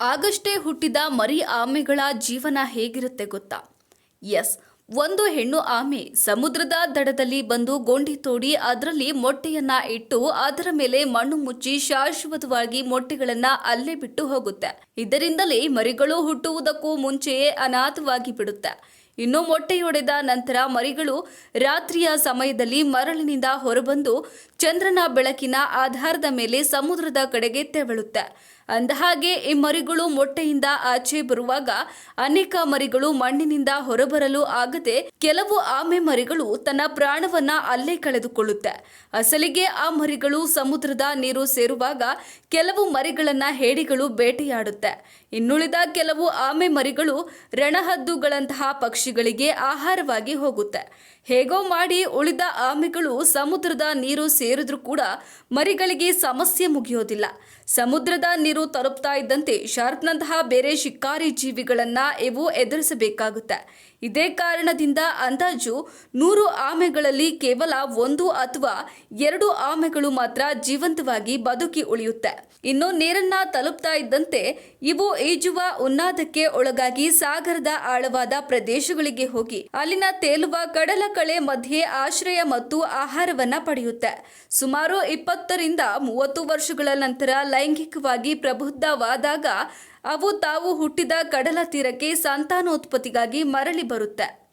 ಆಗಷ್ಟೇ ಹುಟ್ಟಿದ ಮರಿ ಆಮೆಗಳ ಜೀವನ ಹೇಗಿರುತ್ತೆ ಗೊತ್ತಾ? ಎಸ್, ಒಂದು ಹೆಣ್ಣು ಆಮೆ ಸಮುದ್ರದ ದಡದಲ್ಲಿ ಬಂದು ಗೊಂಡಿ ತೋಡಿ ಅದರಲ್ಲಿ ಮೊಟ್ಟೆಯನ್ನ ಇಟ್ಟು ಅದರ ಮೇಲೆ ಮಣ್ಣು ಮುಚ್ಚಿ ಶಾಶ್ವತವಾಗಿ ಮೊಟ್ಟೆಗಳನ್ನ ಅಲ್ಲೇ ಬಿಟ್ಟು ಹೋಗುತ್ತೆ. ಇದರಿಂದಲೇ ಮರಿಗಳು ಹುಟ್ಟುವುದಕ್ಕೂ ಮುಂಚೆಯೇ ಅನಾಥವಾಗಿ ಬಿಡುತ್ತೆ. ಇನ್ನು ಮೊಟ್ಟೆಯೊಡೆದ ನಂತರ ಮರಿಗಳು ರಾತ್ರಿಯ ಸಮಯದಲ್ಲಿ ಮರಳಿನಿಂದ ಹೊರಬಂದು ಚಂದ್ರನ ಬೆಳಕಿನ ಆಧಾರದ ಮೇಲೆ ಸಮುದ್ರದ ಕಡೆಗೆ ತೆವಳುತ್ತೆ. ಅಂದಹಾಗೆ ಈ ಮರಿಗಳು ಮೊಟ್ಟೆಯಿಂದ ಆಚೆ ಬರುವಾಗ ಅನೇಕ ಮರಿಗಳು ಮಣ್ಣಿನಿಂದ ಹೊರಬರಲು ಆಗದೆ ಕೆಲವು ಆಮೆ ಮರಿಗಳು ತನ್ನ ಪ್ರಾಣವನ್ನ ಅಲ್ಲೇ ಕಳೆದುಕೊಳ್ಳುತ್ತೆ. ಅಸಲಿಗೆ ಆ ಮರಿಗಳು ಸಮುದ್ರದ ನೀರು ಸೇರುವಾಗ ಕೆಲವು ಮರಿಗಳನ್ನ ಹೇಡಿಗಳು ಬೇಟೆಯಾಡುತ್ತೆ. ಇನ್ನುಳಿದ ಕೆಲವು ಆಮೆ ಮರಿಗಳು ರಣಹದ್ದುಗಳಂತಹ ಪಕ್ಷಿಗಳಿಗೆ ಆಹಾರವಾಗಿ ಹೋಗುತ್ತೆ. ಹೇಗೋ ಮಾಡಿ ಉಳಿದ ಆಮೆಗಳು ಸಮುದ್ರದ ನೀರು ಸೇರಿದ್ರೂ ಕೂಡ ಮರಿಗಳಿಗೆ ಸಮಸ್ಯೆ ಮುಗಿಯೋದಿಲ್ಲ. ಸಮುದ್ರದ ನೀರು ತಲುಪ್ತಾ ಇದ್ದಂತೆ ಶಾರ್ಕ್ನಂತಹ ಬೇರೆ ಶಿಕಾರಿ ಜೀವಿಗಳನ್ನ ಇವು ಎದುರಿಸಬೇಕಾಗುತ್ತೆ. ಇದೇ ಕಾರಣದಿಂದ ಅಂದಾಜು 100 ಆಮೆಗಳಲ್ಲಿ ಕೇವಲ 1 ಅಥವಾ 2 ಆಮೆಗಳು ಮಾತ್ರ ಜೀವಂತವಾಗಿ ಬದುಕಿ ಉಳಿಯುತ್ತೆ. ಇನ್ನು ನೀರನ್ನ ತಲುಪ್ತಾ ಇದ್ದಂತೆ ಇವು ಈಜುವ ಉನ್ನಾದಕ್ಕೆ ಒಳಗಾಗಿ ಸಾಗರದ ಆಳವಾದ ಪ್ರದೇಶಗಳಿಗೆ ಹೋಗಿ ಅಲ್ಲಿನ ತೇಲುವ ಕಡಲಕಳೆ ಮಧ್ಯೆ ಆಶ್ರಯ ಮತ್ತು ಆಹಾರವನ್ನ ಪಡೆಯುತ್ತೆ. ಸುಮಾರು 20 ರಿಂದ 30 ವರ್ಷಗಳ ನಂತರ ಲೈಂಗಿಕವಾಗಿ ಪ್ರಬುದ್ಧವಾದಾಗ ಅವು ತಾವು ಹುಟ್ಟಿದ ಕಡಲ ತೀರಕ್ಕೆ ಸಂತಾನೋತ್ಪತ್ತಿಗಾಗಿ ಮರಳಿ ಬರುತ್ತೆ.